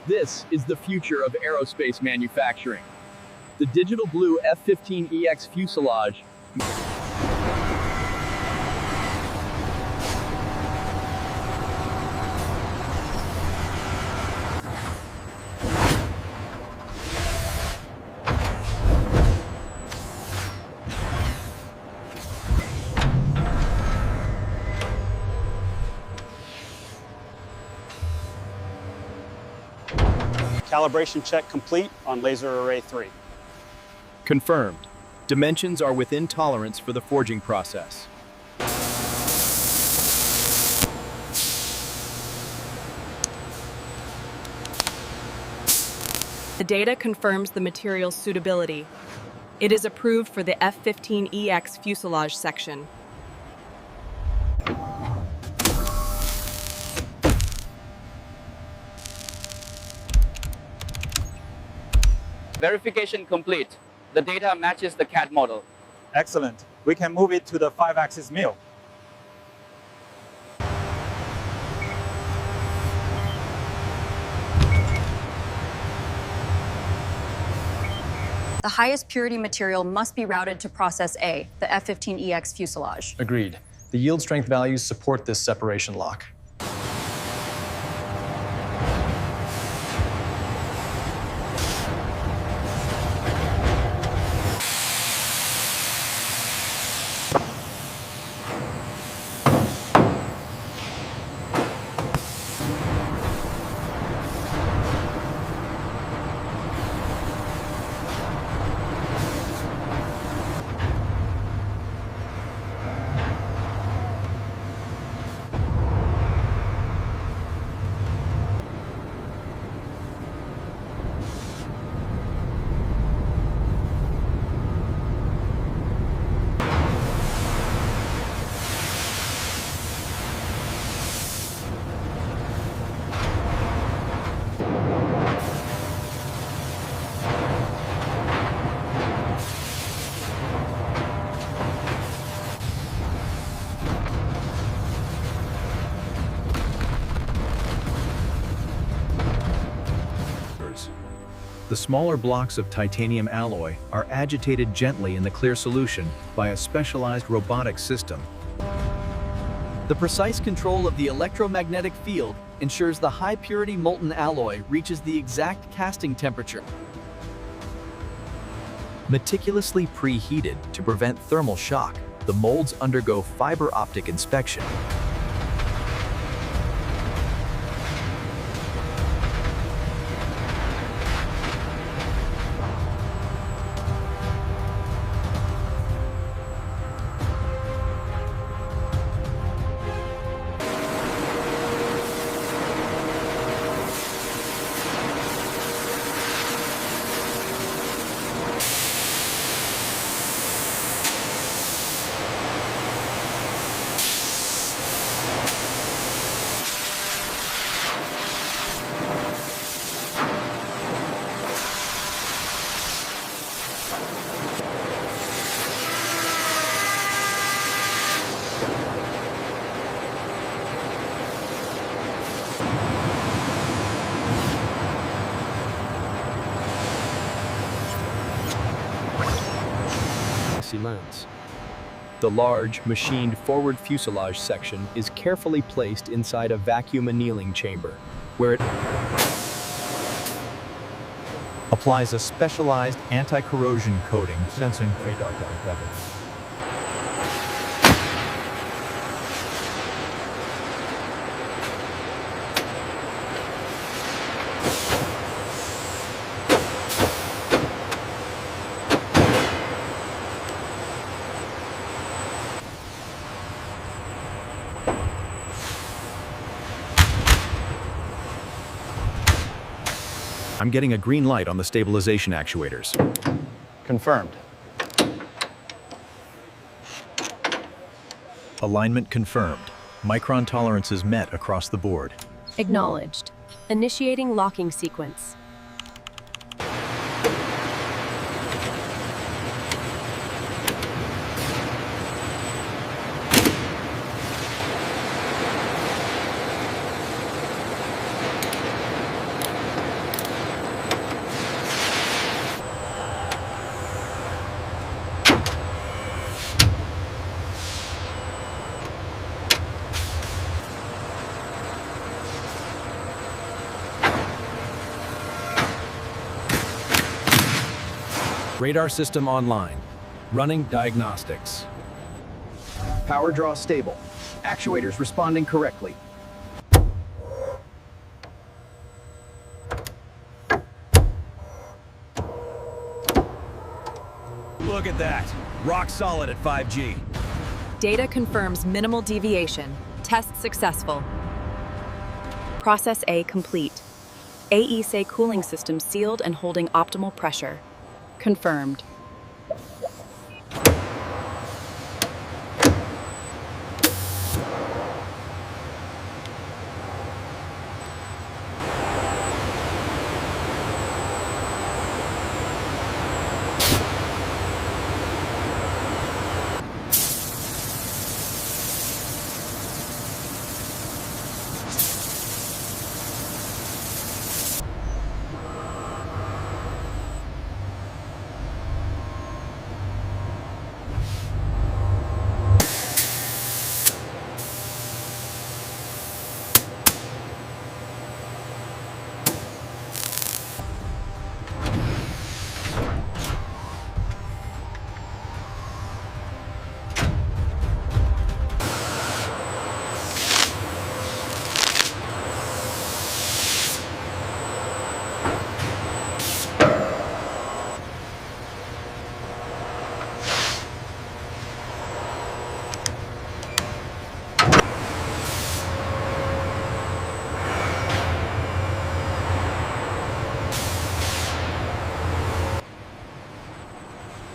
This is the future of aerospace manufacturing. The Digital Blue F-15EX fuselage Calibration check complete on laser array 3. confirmed. Dimensions are within tolerance for the forging process. The data confirms the material's suitability. It is approved for the F-15EX fuselage section. Verification complete. The data matches the CAD model. Excellent. We can move it to the 5-axis mill. The highest purity material must be routed to process A, the F-15EX fuselage. Agreed. The yield strength values support this separation lock. The smaller blocks of titanium alloy are agitated gently in the clear solution by a specialized robotic system. The precise control of the electromagnetic field ensures the high-purity molten alloy reaches the exact casting temperature. Meticulously preheated to prevent thermal shock, the molds undergo fiber optic inspection. Lens. The large, machined forward fuselage section is carefully placed inside a vacuum annealing chamber, where it applies a specialized anti-corrosion coating sensing radar levels. I'm getting a green light on the stabilization actuators. Confirmed. Alignment confirmed. Micron tolerances met across the board. Acknowledged. Initiating locking sequence. Radar system online. Running diagnostics. Power draw stable. Actuators responding correctly. Look at that. Rock solid at 5G. Data confirms minimal deviation. Test successful. Process A complete. AESA cooling system sealed and holding optimal pressure. Confirmed.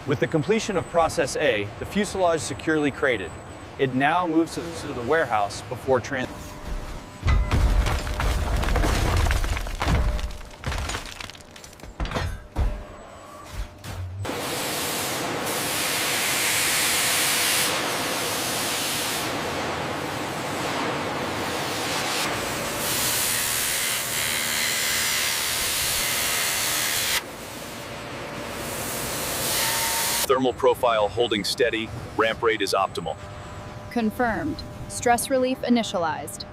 With the completion of Process A, the fuselage is securely crated. It now moves to the warehouse before transit. Thermal profile holding steady, ramp rate is optimal. Confirmed. Stress relief initialized.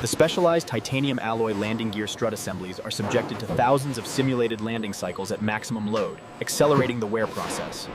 The specialized titanium alloy landing gear strut assemblies are subjected to thousands of simulated landing cycles at maximum load, accelerating the wear process.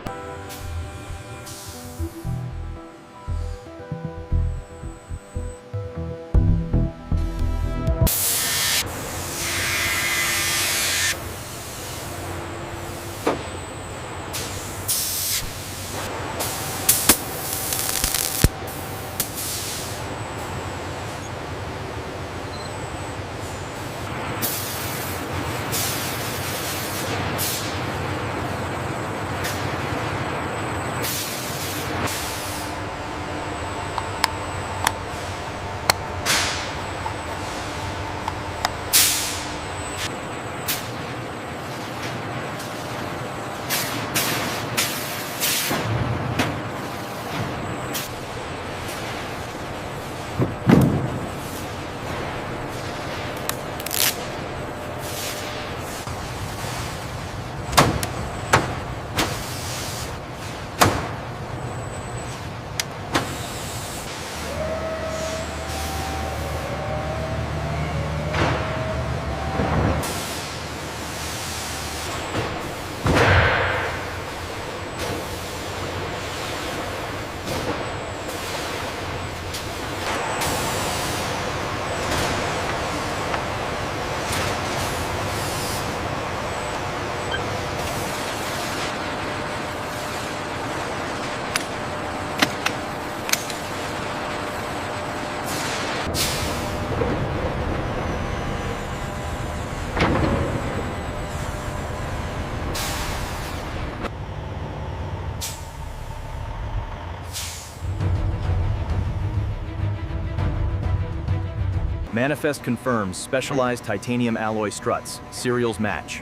Manifest confirms specialized titanium alloy struts. Serials match.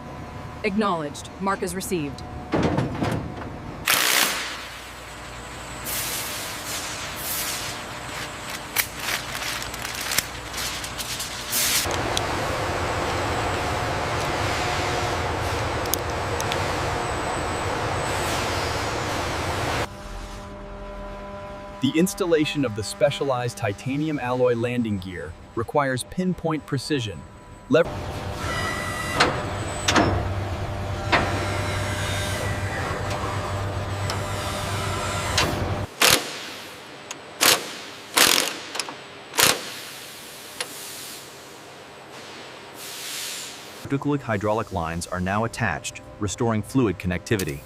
Acknowledged. Mark is received. The installation of the specialized titanium alloy landing gear requires pinpoint precision. Vertical hydraulic lines are now attached, restoring fluid connectivity.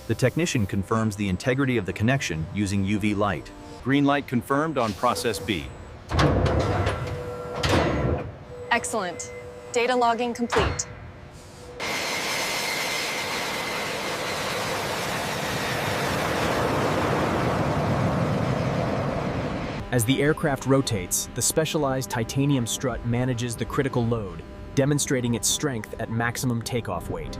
The technician confirms the integrity of the connection using UV light. Green light confirmed on process B. Excellent. Data logging complete. As the aircraft rotates, the specialized titanium strut manages the critical load, demonstrating its strength at maximum takeoff weight.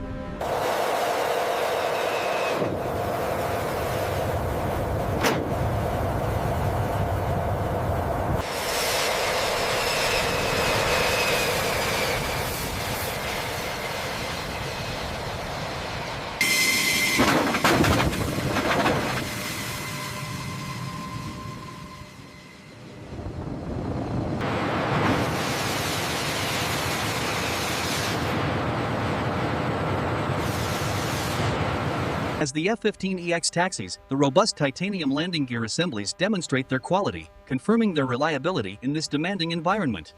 As the F-15EX taxis, the robust titanium landing gear assemblies demonstrate their quality, confirming their reliability in this demanding environment.